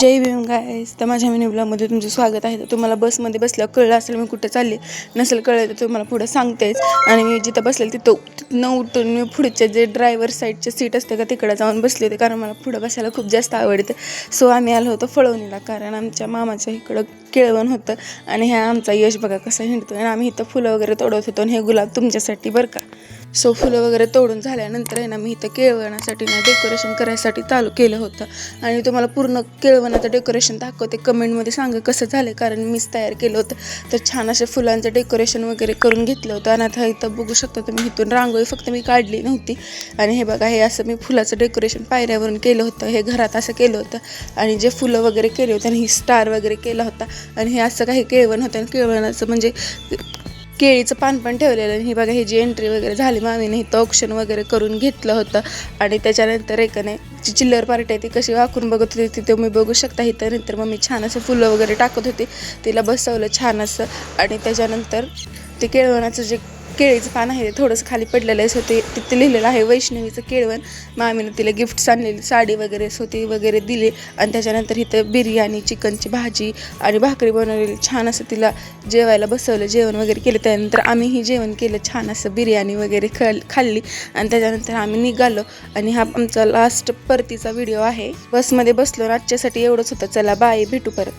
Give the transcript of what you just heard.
जय भीम गाईस. तर माझ्या मिनी ब्लॉगमध्ये तुमचं स्वागत आहे. तर तुम्हाला बसमध्ये बसल्यावर कळलं असेल मी कुठे चालले, नसेल कळलं तर तुम्हाला पुढं सांगतेच. आणि मी जिथं बसलेली तिथं उठून मी पुढच्या जे ड्रायव्हर साईडचे सीट असते का तिकडं जाऊन बसले होते, कारण मला पुढं बसायला खूप जास्त आवडतं. सो आम्ही आलो होतो फळवणीला, कारण आमच्या मामाच्या इकडं केळवण होतं आणि ह्या आमचा यश बघा कसा हिंडतो. आणि आम्ही इथं फुलं वगैरे तोडत होतो आणि हे गुलाब तुमच्यासाठी बरं का. सो फुलं वगैरे तोडून झाल्यानंतर आहे ना, मी इथं केळवणासाठी ना डेकोरेशन करायसाठी चालू केलं होतं. आणि तुम्हाला पूर्ण केळवणाचं डेकोरेशन दाखवते, कमेंटमध्ये सांगा कसं झालं, कारण मीच तयार केलं होतं. तर छान असे फुलांचं डेकोरेशन वगैरे करून घेतलं होतं. आणि आता इथं बघू शकता तुम्ही, इथून रांगोळी फक्त मी काढली नव्हती. आणि हे बघा, हे असं मी फुलाचं डेकोरेशन पायऱ्यावरून केलं होतं, हे घरात असं केलं होतं. आणि जे फुलं वगैरे केले होते आणि ही स्टार वगैरे केला होता. आणि हे असं काही केळवण होतं आणि केळवणाचं म्हणजे केळीचं पान पण ठेवलेलं. आणि ही बघा, ही जी एंट्री वगैरे झाली मामीने इथं ऑप्शन वगैरे करून घेतलं होतं. आणि त्याच्यानंतर एकाने जी चिल्लर पार्टी आहे ती कशी वाकून बघत होती तिथे मी बघू शकता. इथं नंतर मग मी छान असं फुलं वगैरे टाकत होते, तिला बसवलं छान असं. आणि त्याच्यानंतर ते केळवणाचं जे केळीचं पान आहे ते थोडंसं खाली पडलेलं आहे. होते तिथे लिहिलेलं आहे वैष्णवीचं केळवण. मामीनं तिला गिफ्ट्स आणलेली, साडी वगैरे सोती वगैरे दिली. आणि त्याच्यानंतर इथं बिर्याणी, चिकनची भाजी आणि भाकरी बनवलेली, छान असं तिला जेवायला बसवलं, जेवण वगैरे केलं. त्यानंतर आम्हीही जेवण केलं, छान असं बिर्याणी वगैरे खाल्ली. आणि त्याच्यानंतर आम्ही निघालो. आणि हा आमचा लास्ट परतीचा व्हिडिओ आहे. बसमध्ये बसलो, आजच्यासाठी एवढंच होतं. चला बाय, भेटू परत.